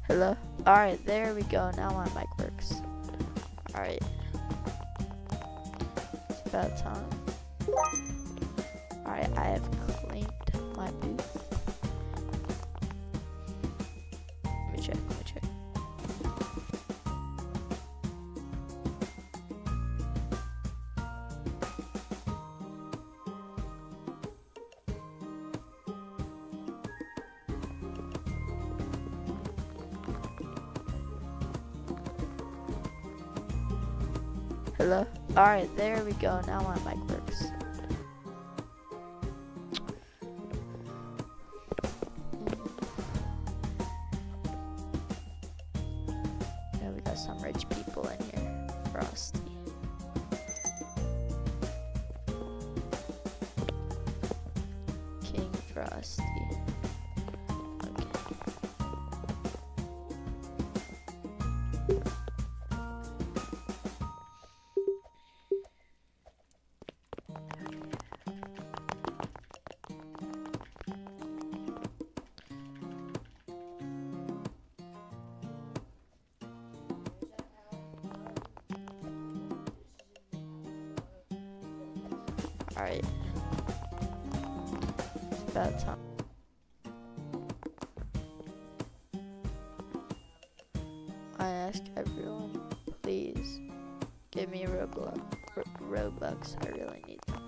Hello? Alright, there we go. Now my mic works. Alright. It's about time. Alright, I have cleaned my booth. Let me check. Hello? Alright, there we go. Now my mic works. Yeah, we got some rich people in here. Frosty. King Frosty. Alright. It's about time. I ask everyone, please give me a Robux. I really need them.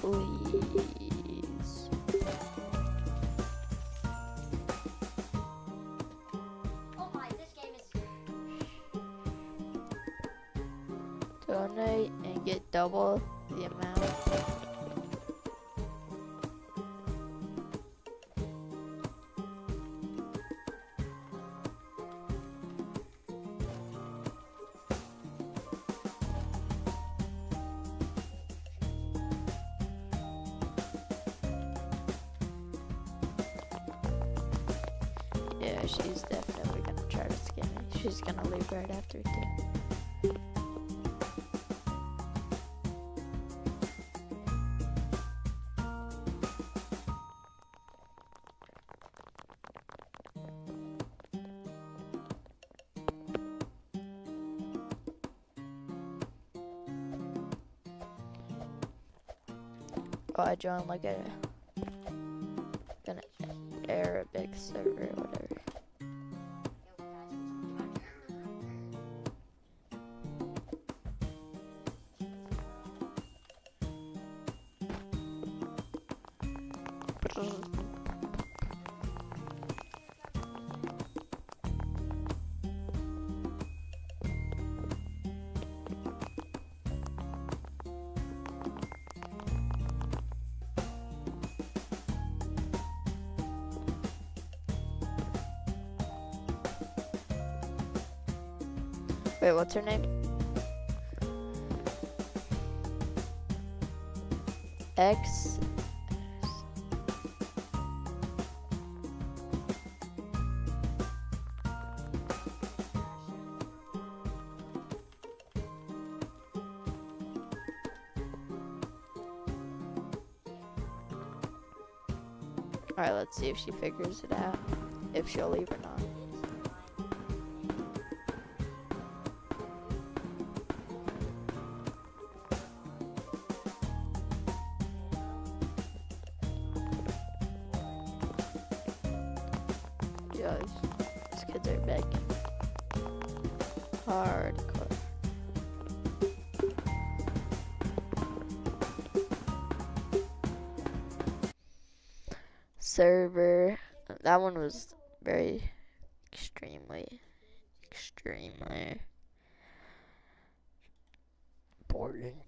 Please. Oh my, this game is... Donate and get double the amount. Yeah, she's definitely gonna try to scam me. She's gonna leave right after too. Oh, I joined like an Arabic server or whatever. Wait, what's her name? X. Alright, let's see if she figures it out. If she'll leave or not. These kids are begging. Hardcore. Server. That one was very extremely boring.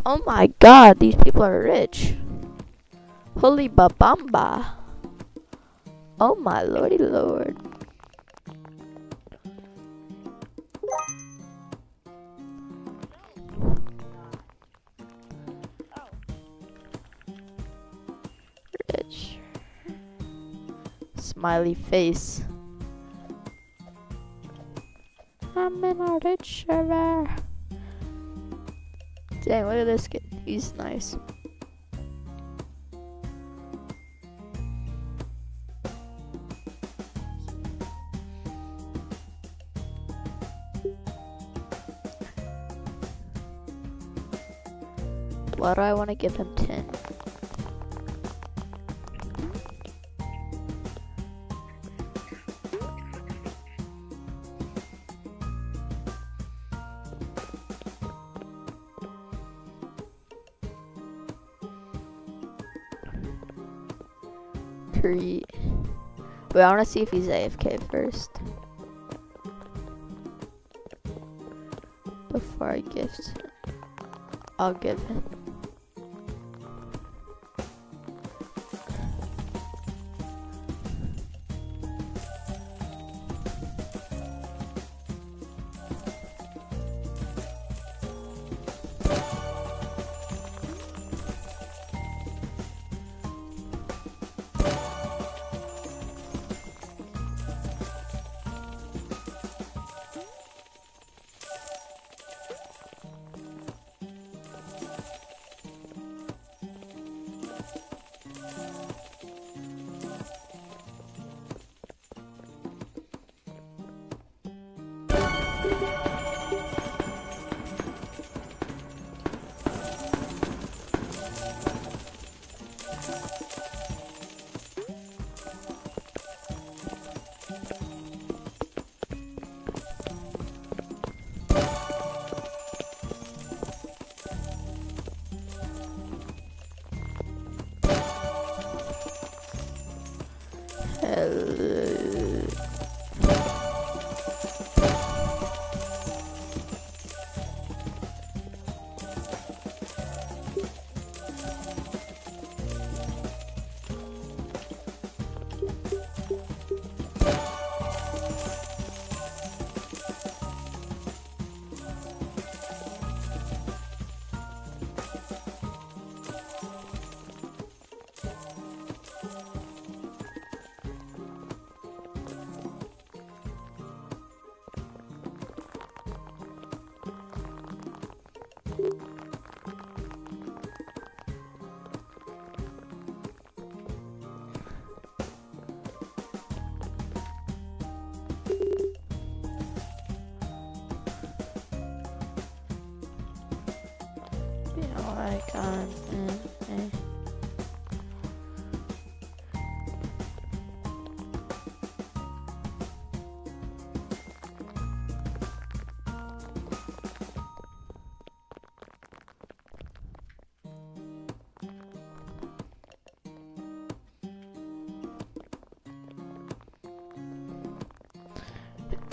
Oh my god, these people are rich. Holy babamba. Oh my lordy lord. Rich. Smiley face. I'm in a rich server. Dang, look at this kid. He's nice. Why do I want to give him 10? Wait, I want to see if he's AFK first. Before I gift him. I'll give him.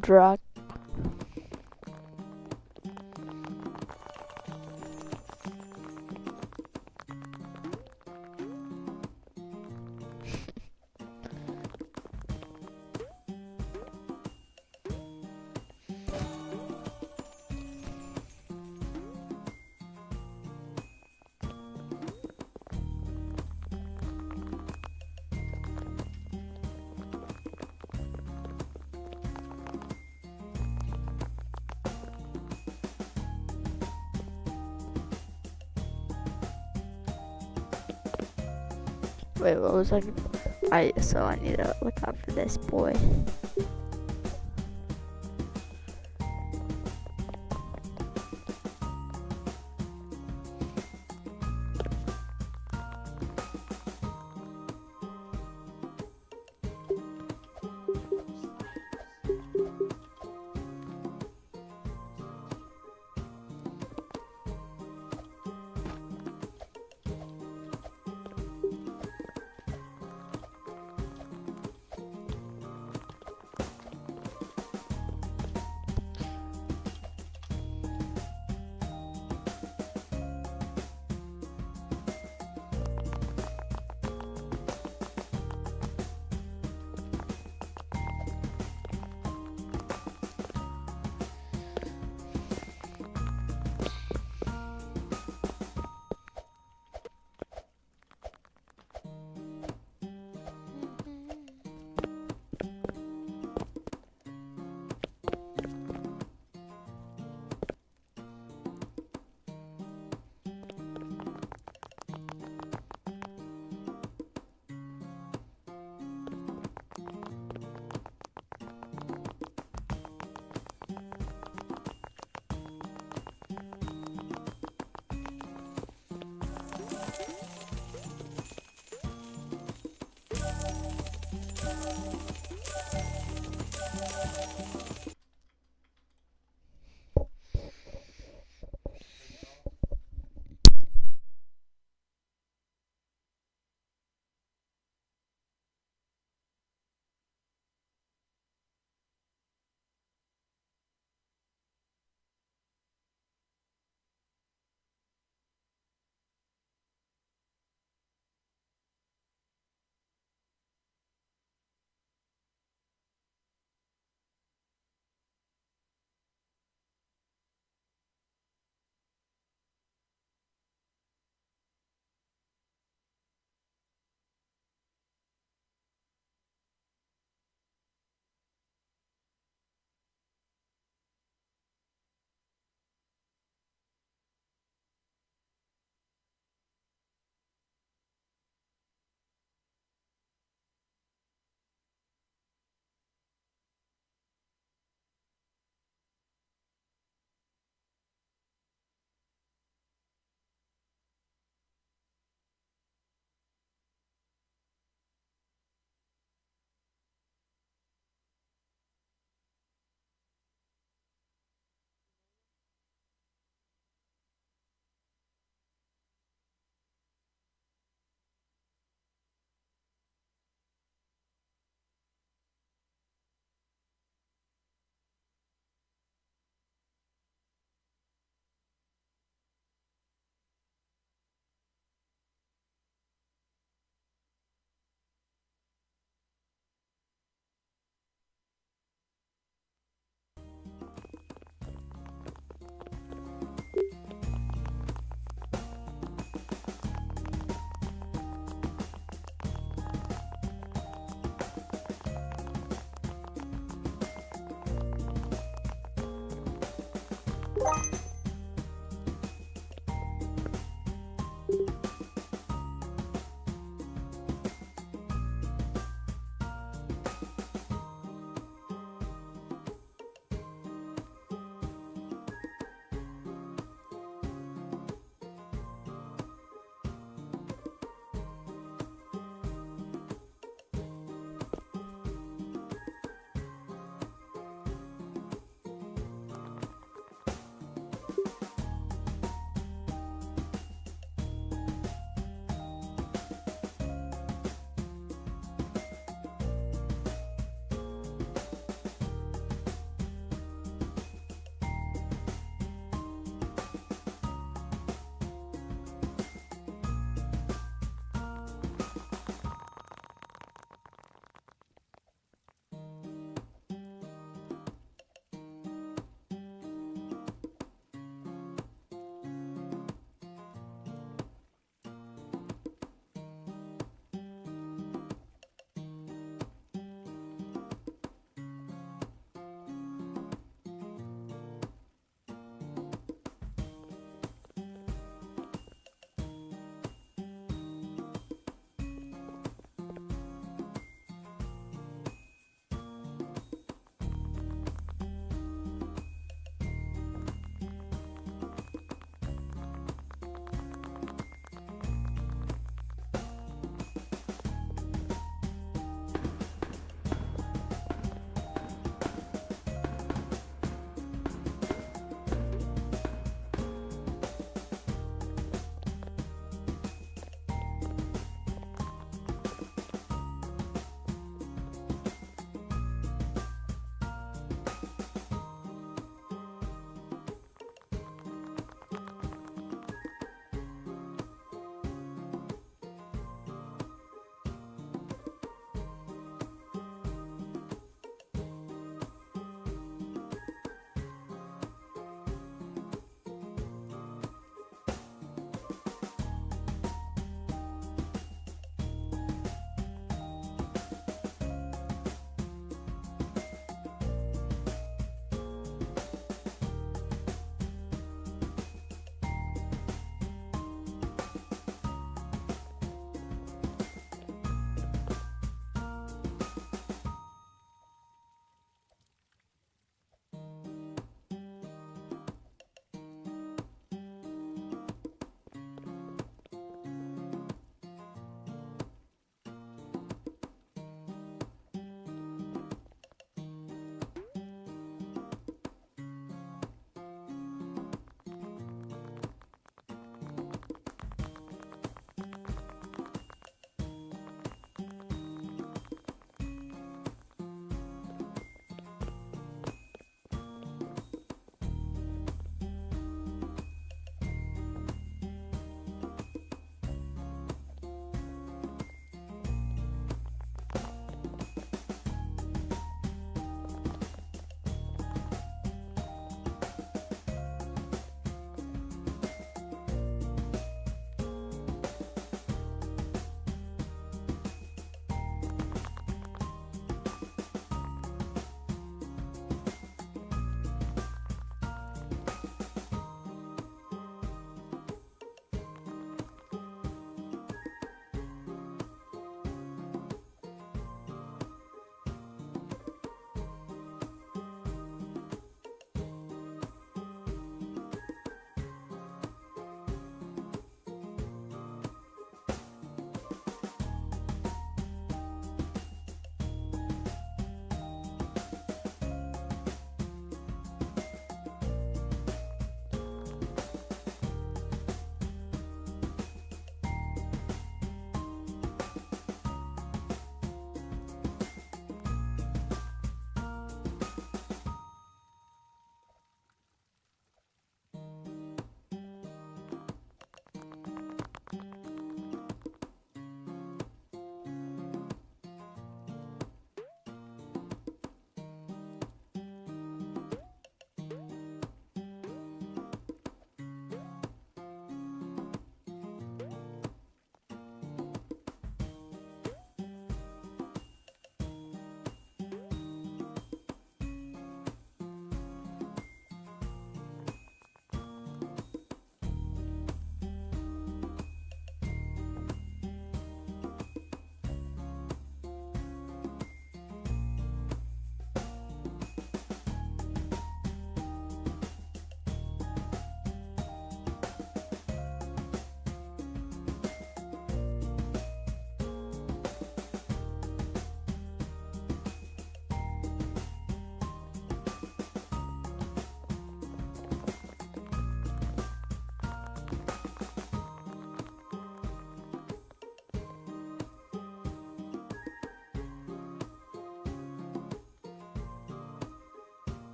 Drag. Wait, what was I? So I need to look out for this boy.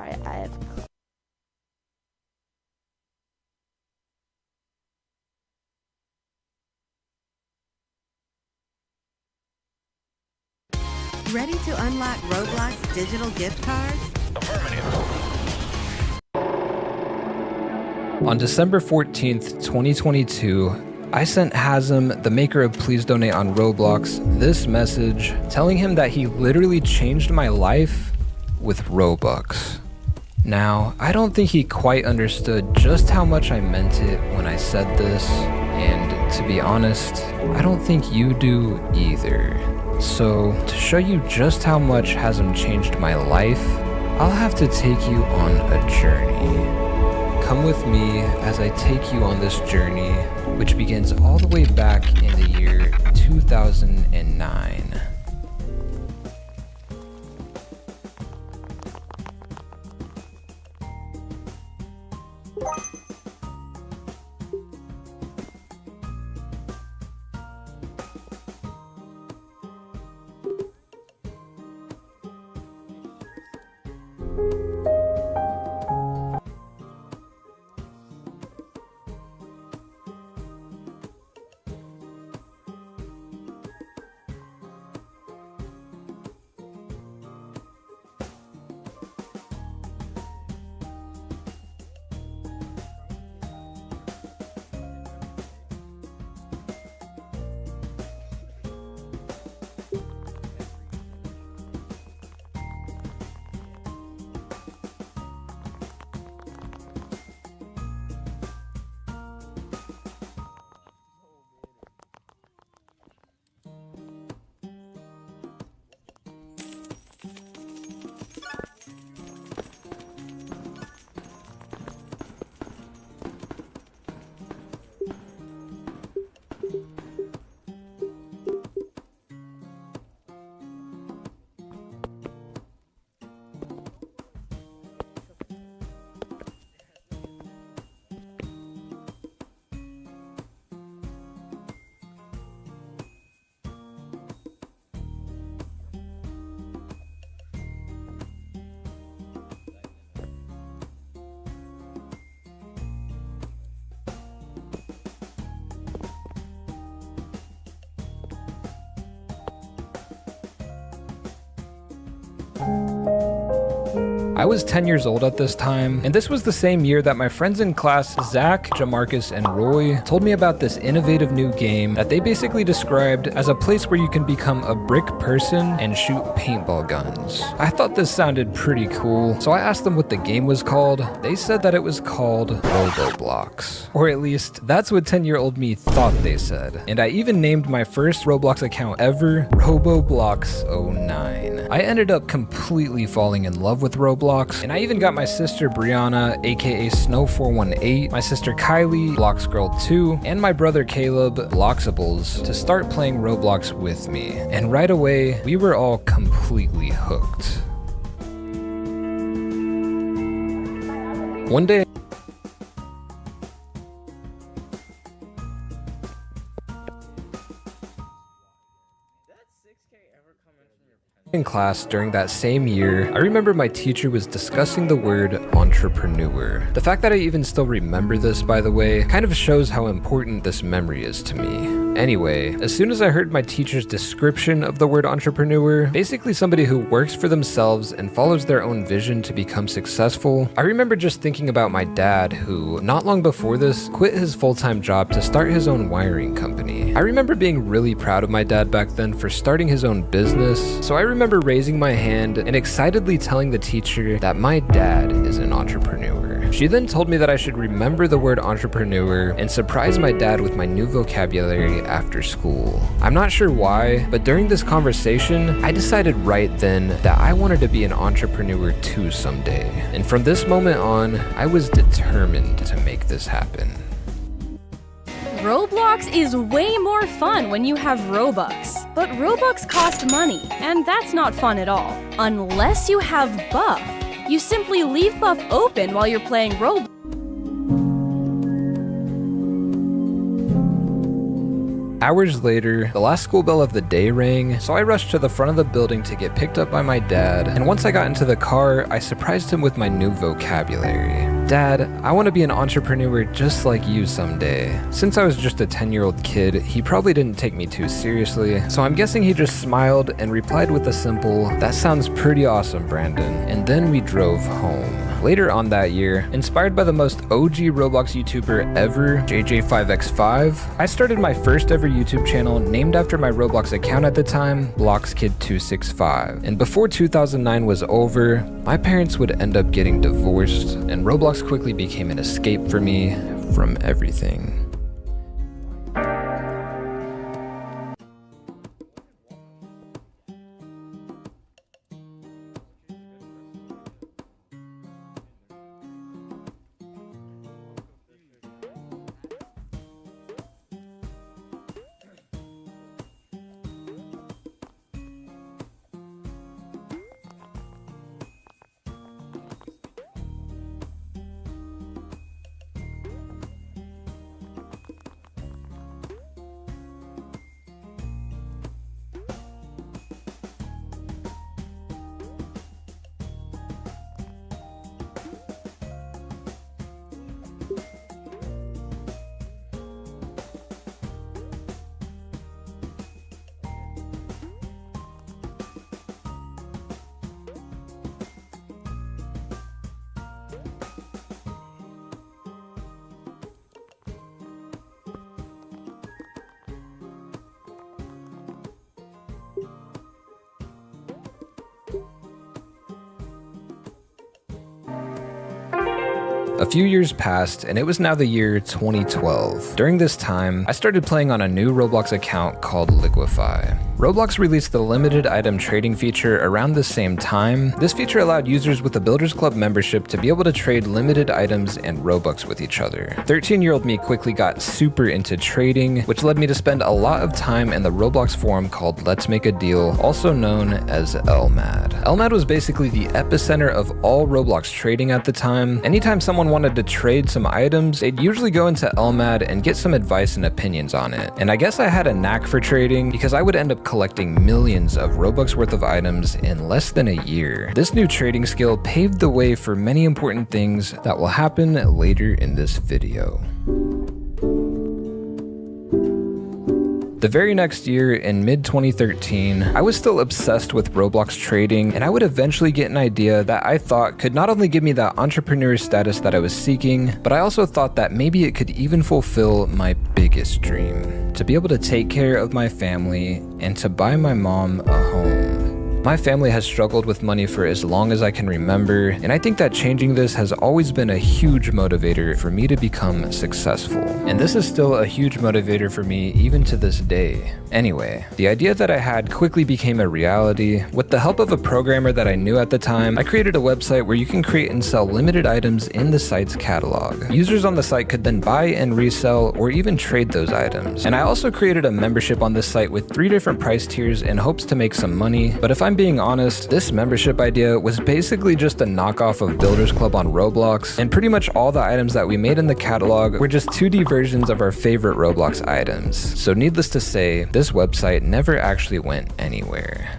Alright, I have Ready to unlock Roblox digital gift cards? On December 14th, 2022, I sent Hazem, the maker of Please Donate on Roblox, this message telling him that he literally changed my life with Robux. Now, I don't think he quite understood just how much I meant it when I said this, and to be honest, I don't think you do either. So, to show you just how much Hazem changed my life, I'll have to take you on a journey. Come with me as I take you on this journey, which begins all the way back in the year 2009. I was 10 years old at this time, and this was the same year that my friends in class, Zach, Jamarcus, and Roy, told me about this innovative new game that they basically described as a place where you can become a brick person and shoot paintball guns. I thought this sounded pretty cool, so I asked them what the game was called. They said that it was called ROBLOX. Or at least, that's what 10-year-old me thought they said. And I even named my first Roblox account ever ROBLOX 09. I ended up completely falling in love with Roblox, and I even got my sister Brianna, aka Snow418, my sister Kylie, BloxGirl2, and my brother Caleb, Bloxables, to start playing Roblox with me. And right away, we were all completely hooked. One day, in class during that same year, I remember my teacher was discussing the word entrepreneur. The fact that I even still remember this, by the way, kind of shows how important this memory is to me. Anyway, as soon as I heard my teacher's description of the word entrepreneur, basically somebody who works for themselves and follows their own vision to become successful, I remember just thinking about my dad who, not long before this, quit his full-time job to start his own wiring company. I remember being really proud of my dad back then for starting his own business, so I remember raising my hand and excitedly telling the teacher that my dad is an entrepreneur. She then told me that I should remember the word entrepreneur and surprise my dad with my new vocabulary after school. I'm not sure why, but during this conversation, I decided right then that I wanted to be an entrepreneur too someday. And from this moment on, I was determined to make this happen. Roblox is way more fun when you have Robux. But Robux cost money, and that's not fun at all. Unless you have Buff. You simply leave Buff open while you're playing Roblox. Hours later, the last school bell of the day rang, so I rushed to the front of the building to get picked up by my dad, and once I got into the car, I surprised him with my new vocabulary. Dad, I want to be an entrepreneur just like you someday. Since I was just a 10-year-old kid, he probably didn't take me too seriously, so I'm guessing he just smiled and replied with a simple, "That sounds pretty awesome, Brandon," and then we drove home. Later on that year, inspired by the most OG Roblox YouTuber ever, JJ5x5, I started my first ever YouTube channel named after my Roblox account at the time, BloxKid265. And before 2009 was over, my parents would end up getting divorced, and Roblox quickly became an escape for me from everything. A few years passed, and it was now the year 2012. During this time, I started playing on a new Roblox account called Liquify. Roblox released the limited item trading feature around the same time. This feature allowed users with a Builders Club membership to be able to trade limited items and Robux with each other. 13-year-old me quickly got super into trading, which led me to spend a lot of time in the Roblox forum called Let's Make a Deal, also known as LMAD. LMAD was basically the epicenter of all Roblox trading at the time. Anytime someone wanted to trade some items, they'd usually go into LMAD and get some advice and opinions on it. And I guess I had a knack for trading because I would end up collecting millions of Robux worth of items in less than a year. This new trading skill paved the way for many important things that will happen later in this video. The very next year, in mid-2013, I was still obsessed with Roblox trading, and I would eventually get an idea that I thought could not only give me that entrepreneur status that I was seeking, but I also thought that maybe it could even fulfill my biggest dream: to be able to take care of my family and to buy my mom a home. My family has struggled with money for as long as I can remember, and I think that changing this has always been a huge motivator for me to become successful. And this is still a huge motivator for me even to this day. Anyway, the idea that I had quickly became a reality. With the help of a programmer that I knew at the time, I created a website where you can create and sell limited items in the site's catalog. Users on the site could then buy and resell or even trade those items. And I also created a membership on this site with 3 different price tiers in hopes to make some money, but if I'm being honest, this membership idea was basically just a knockoff of Builders Club on Roblox, and pretty much all the items that we made in the catalog were just 2D versions of our favorite Roblox items. So needless to say, this website never actually went anywhere.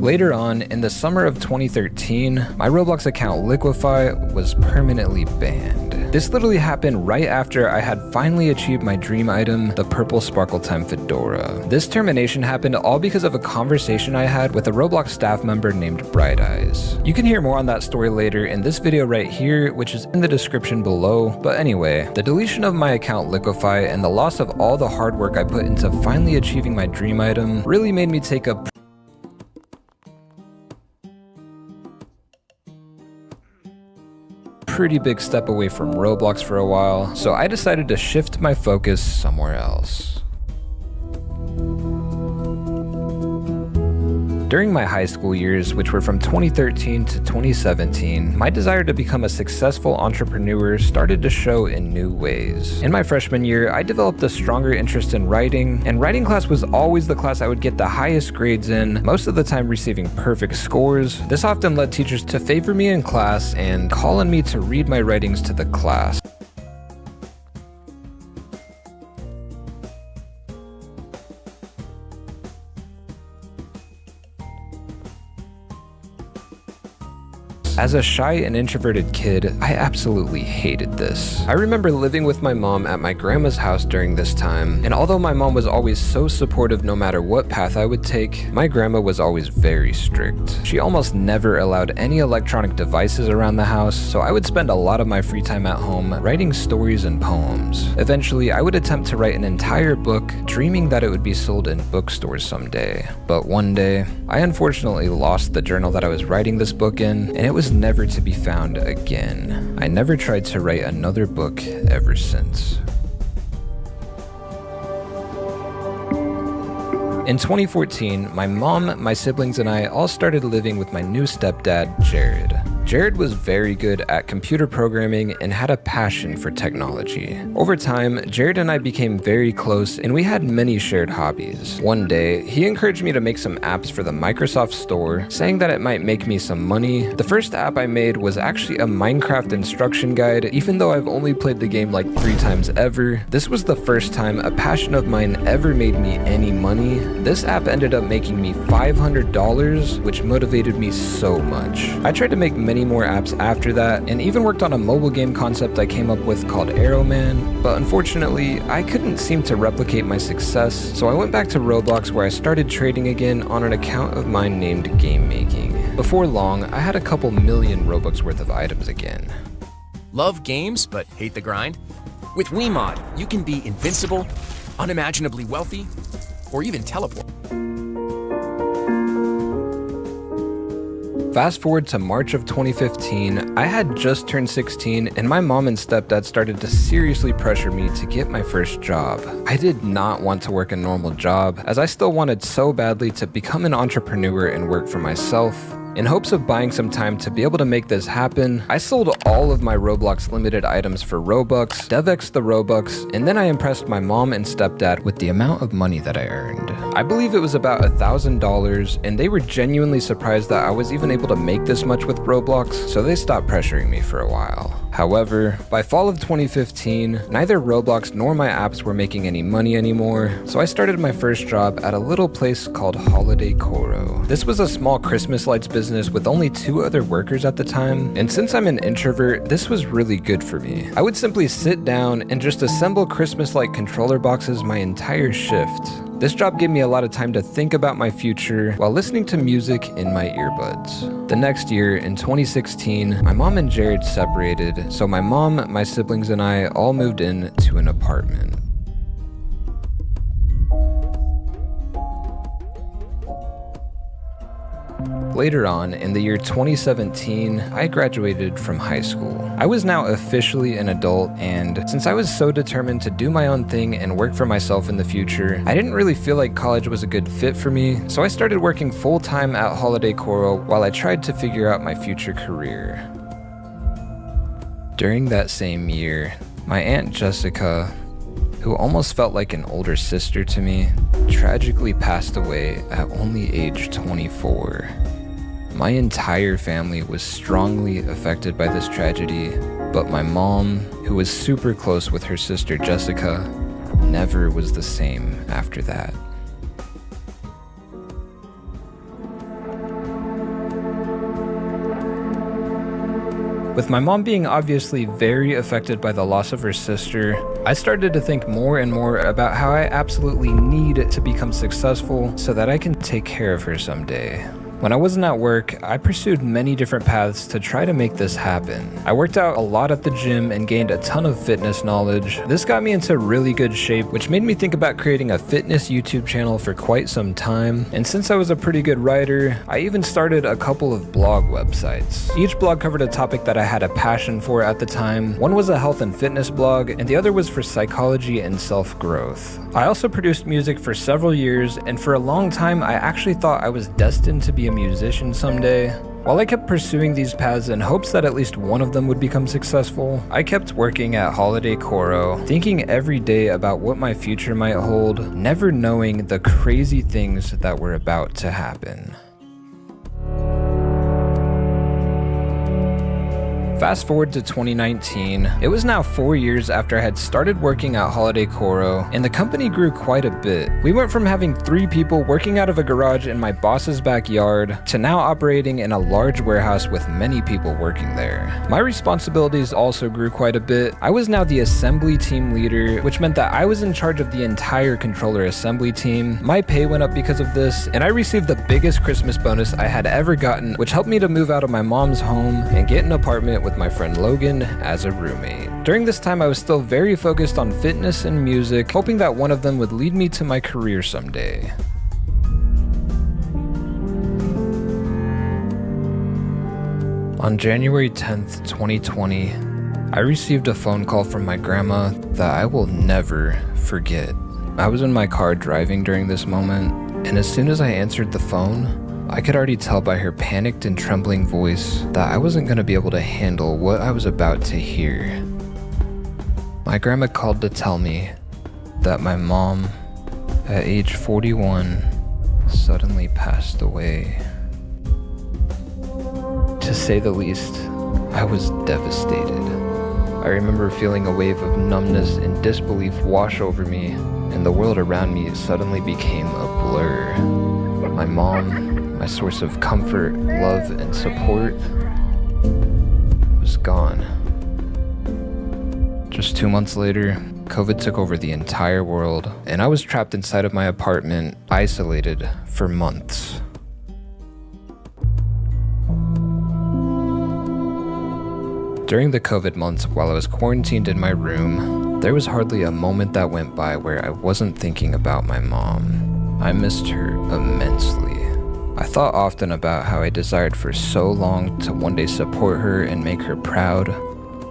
Later on, in the summer of 2013, my Roblox account Liquify was permanently banned. This literally happened right after I had finally achieved my dream item, the purple Sparkle Time fedora. This termination happened all because of a conversation I had with a Roblox staff member named Bright Eyes. You can hear more on that story later in this video right here, which is in the description below. But anyway, the deletion of my account Liquify and the loss of all the hard work I put into finally achieving my dream item really made me take a pretty big step away from Roblox for a while, so I decided to shift my focus somewhere else. During my high school years, which were from 2013 to 2017, my desire to become a successful entrepreneur started to show in new ways. In my freshman year, I developed a stronger interest in writing, and writing class was always the class I would get the highest grades in, most of the time receiving perfect scores. This often led teachers to favor me in class and call on me to read my writings to the class. As a shy and introverted kid, I absolutely hated this. I remember living with my mom at my grandma's house during this time, and although my mom was always so supportive no matter what path I would take, my grandma was always very strict. She almost never allowed any electronic devices around the house, so I would spend a lot of my free time at home writing stories and poems. Eventually, I would attempt to write an entire book, dreaming that it would be sold in bookstores someday. But one day, I unfortunately lost the journal that I was writing this book in, and it was never to be found again. I never tried to write another book ever since. In 2014, my mom, my siblings, and I all started living with my new stepdad, Jared. Jared was very good at computer programming and had a passion for technology. Over time, Jared and I became very close and we had many shared hobbies. One day, he encouraged me to make some apps for the Microsoft Store, saying that it might make me some money. The first app I made was actually a Minecraft instruction guide, even though I've only played the game like 3 times ever. This was the first time a passion of mine ever made me any money. This app ended up making me $500, which motivated me so much. I tried to make many more apps after that, and even worked on a mobile game concept I came up with called Arrowman, but unfortunately, I couldn't seem to replicate my success, so I went back to Roblox where I started trading again on an account of mine named Game Making. Before long, I had a couple million Robux worth of items again. Love games but hate the grind? With WeMod, you can be invincible, unimaginably wealthy, or even teleport. Fast forward to March of 2015, I had just turned 16 and my mom and stepdad started to seriously pressure me to get my first job. I did not want to work a normal job, as I still wanted so badly to become an entrepreneur and work for myself. In hopes of buying some time to be able to make this happen, I sold all of my Roblox limited items for Robux, DevX the Robux, and then I impressed my mom and stepdad with the amount of money that I earned. I believe it was about $1,000, and they were genuinely surprised that I was even able to make this much with Roblox, so they stopped pressuring me for a while. However, by fall of 2015, neither Roblox nor my apps were making any money anymore, so I started my first job at a little place called Holiday Coro. This was a small Christmas lights business with only 2 other workers at the time, and since I'm an introvert, this was really good for me. I would simply sit down and just assemble Christmas light controller boxes my entire shift. This job gave me a lot of time to think about my future while listening to music in my earbuds. The next year, in 2016, my mom and Jared separated, so my mom, my siblings, and I all moved in to an apartment. Later on, in the year 2017, I graduated from high school. I was now officially an adult, and since I was so determined to do my own thing and work for myself in the future, I didn't really feel like college was a good fit for me, so I started working full-time at Holiday Coro while I tried to figure out my future career. During that same year, my Aunt Jessica, who almost felt like an older sister to me, tragically passed away at only age 24. My entire family was strongly affected by this tragedy, but my mom, who was super close with her sister Jessica, never was the same after that. With my mom being obviously very affected by the loss of her sister, I started to think more and more about how I absolutely need to become successful so that I can take care of her someday. When I wasn't at work, I pursued many different paths to try to make this happen. I worked out a lot at the gym and gained a ton of fitness knowledge. This got me into really good shape, which made me think about creating a fitness YouTube channel for quite some time. And since I was a pretty good writer, I even started a couple of blog websites. Each blog covered a topic that I had a passion for at the time. One was a health and fitness blog, and the other was for psychology and self-growth. I also produced music for several years, and for a long time, I actually thought I was destined to be a musician someday. While I kept pursuing these paths in hopes that at least one of them would become successful, I kept working at Holiday Coro, thinking every day about what my future might hold, never knowing the crazy things that were about to happen. Fast forward to 2019, it was now 4 years after I had started working at Holiday Coro, and the company grew quite a bit. We went from having 3 people working out of a garage in my boss's backyard to now operating in a large warehouse with many people working there. My responsibilities also grew quite a bit. I was now the assembly team leader, which meant that I was in charge of the entire controller assembly team. My pay went up because of this, and I received the biggest Christmas bonus I had ever gotten, which helped me to move out of my mom's home and get an apartment with my friend Logan as a roommate. During this time, I was still very focused on fitness and music, hoping that one of them would lead me to my career someday. On January 10th, 2020, I received a phone call from my grandma that I will never forget. I was in my car driving during this moment, and as soon as I answered the phone, I could already tell by her panicked and trembling voice that I wasn't going to be able to handle what I was about to hear. My grandma called to tell me that my mom, at age 41, suddenly passed away. To say the least, I was devastated. I remember feeling a wave of numbness and disbelief wash over me, and the world around me suddenly became a blur. My mom, my source of comfort, love, and support, was gone. Just 2 months later, COVID took over the entire world, and I was trapped inside of my apartment, isolated for months. During the COVID months, while I was quarantined in my room, there was hardly a moment that went by where I wasn't thinking about my mom. I missed her immensely. I thought often about how I desired for so long to one day support her and make her proud,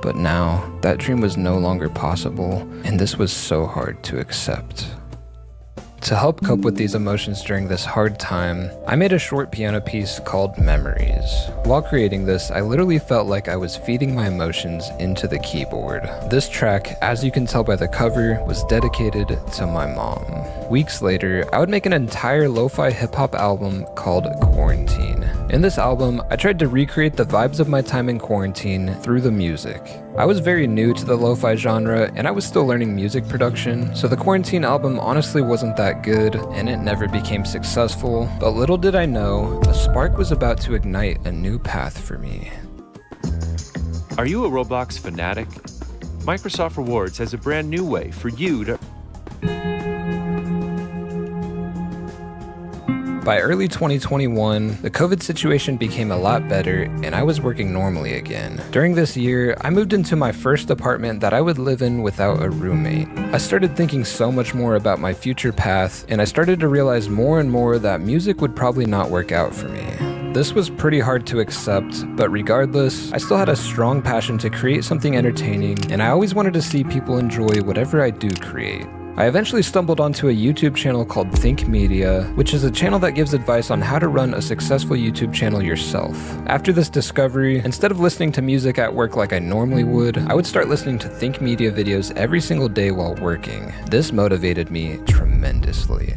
but now that dream was no longer possible, and this was so hard to accept. To help cope with these emotions during this hard time, I made a short piano piece called Memories. While creating this, I literally felt like I was feeding my emotions into the keyboard. This track, as you can tell by the cover, was dedicated to my mom. Weeks later, I would make an entire lo-fi hip-hop album called Quarantine. In this album, I tried to recreate the vibes of my time in quarantine through the music. I was very new to the lo-fi genre, and I was still learning music production, so the Quarantine album honestly wasn't that good, and it never became successful, but little did I know, a spark was about to ignite a new path for me. Are you a Roblox fanatic? Microsoft Rewards has a brand new way for you to... By early 2021, the COVID situation became a lot better and I was working normally again. During this year, I moved into my first apartment that I would live in without a roommate. I started thinking so much more about my future path, and I started to realize more and more that music would probably not work out for me. This was pretty hard to accept, but regardless, I still had a strong passion to create something entertaining, and I always wanted to see people enjoy whatever I do create. I eventually stumbled onto a YouTube channel called Think Media, which is a channel that gives advice on how to run a successful YouTube channel yourself. After this discovery, instead of listening to music at work like I normally would, I would start listening to Think Media videos every single day while working. This motivated me tremendously.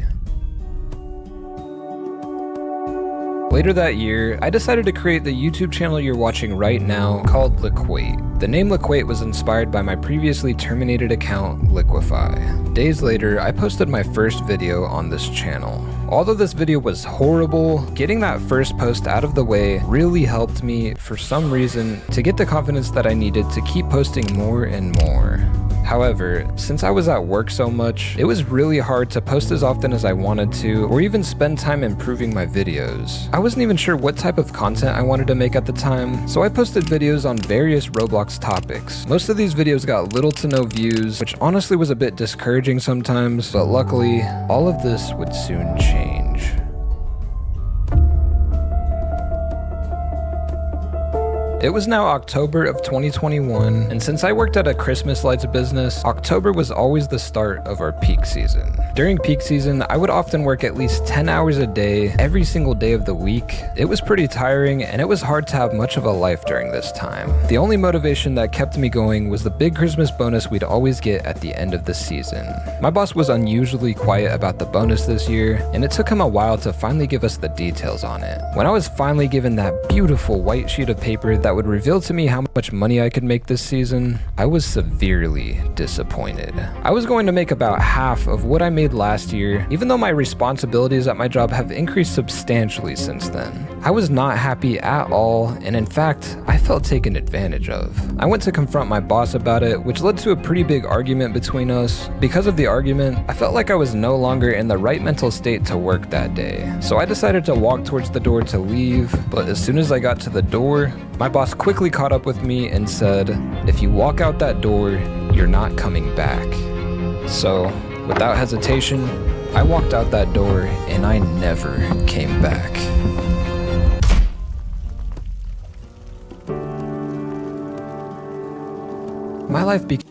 Later that year, I decided to create the YouTube channel you're watching right now called Liquate. The name Liquate was inspired by my previously terminated account, Liquify. Days later, I posted my first video on this channel. Although this video was horrible, getting that first post out of the way really helped me, for some reason, to get the confidence that I needed to keep posting more and more. However, since I was at work so much, it was really hard to post as often as I wanted to, or even spend time improving my videos. I wasn't even sure what type of content I wanted to make at the time, so I posted videos on various Roblox topics. Most of these videos got little to no views, which honestly was a bit discouraging sometimes, but luckily, all of this would soon change. It was now October of 2021, and since I worked at a Christmas lights business, October was always the start of our peak season. During peak season, I would often work at least 10 hours a day, every single day of the week. It was pretty tiring, and it was hard to have much of a life during this time. The only motivation that kept me going was the big Christmas bonus we'd always get at the end of the season. My boss was unusually quiet about the bonus this year, and it took him a while to finally give us the details on it. When I was finally given that beautiful white sheet of paper that that would reveal to me how much money I could make this season, I was severely disappointed. I was going to make about half of what I made last year, even though my responsibilities at my job have increased substantially since then. I was not happy at all, and in fact, I felt taken advantage of. I went to confront my boss about it, which led to a pretty big argument between us. Because of the argument, I felt like I was no longer in the right mental state to work that day. So I decided to walk towards the door to leave, but as soon as I got to the door, my boss quickly caught up with me and said, "If you walk out that door, you're not coming back." So, without hesitation, I walked out that door and I never came back. My life became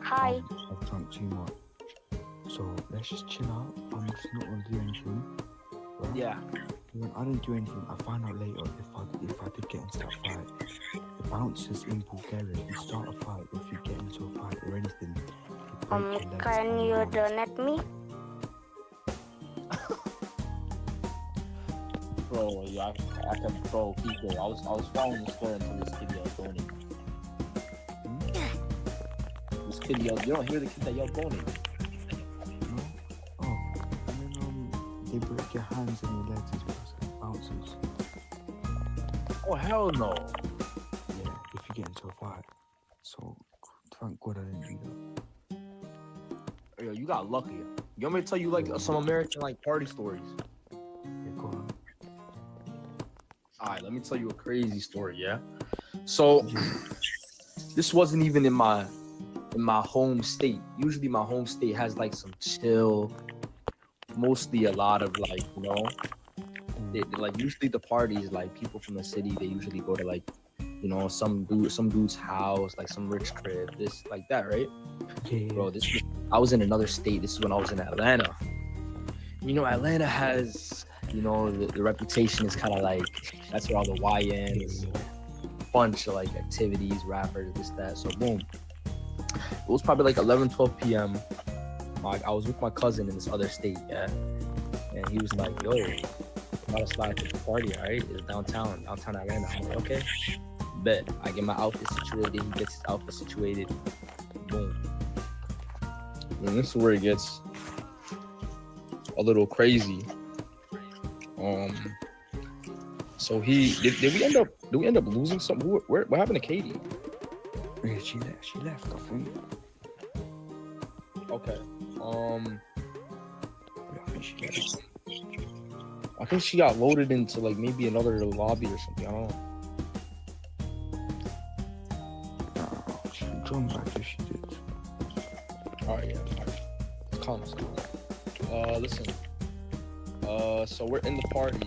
Hi. I've drunk too much. So let's just chill out. I'm just not gonna do anything. Right? Yeah. When I didn't do anything, I find out later if I did get into that fight. The bouncers in Bulgaria, if you start a fight, or if you get into a fight or anything, they break your legs Can and you arms. donate me? Bro, yeah, I can bro, people. I was following the story until this kid yelled Boney. This kid yelled, you don't hear the kid that yelled Boney. No? Oh, and then they break your hands and your legs as well, so bouncers. Oh hell no. Yeah, if you get into a fight. So thank God I didn't do that. Yo, you got lucky. You want me to tell you like some American like party stories? Yeah, go on. Alright, let me tell you a crazy story, yeah? So this wasn't even in my home state. Usually my home state has like some chill, mostly a lot of like, you know, like usually the parties, like people from the city, they usually go to like, you know, some dude's house, like some rich crib, this like that, right? Yeah. Bro, I was in another state. This is when I was in Atlanta. You know, Atlanta has, you know, the reputation is kind of like, that's where all the YNs, bunch of like activities, rappers, this, that. So boom. It was probably like 11, 12 p.m. I was with my cousin in this other state, yeah. And he was like, yo, gotta slide to the party, all right? It's downtown Atlanta. I'm like, okay, bet. I get my outfit situated. He gets his outfit situated. Boom. And this is where it gets a little crazy. So did we end up losing something? What happened to Katie? Yeah, she left, I think. Okay. I think she left. I think she got loaded into like maybe another lobby or something. I don't know. She joined back if she did. Alright, yeah. All right. Let's calm us down. Listen. So we're in the party.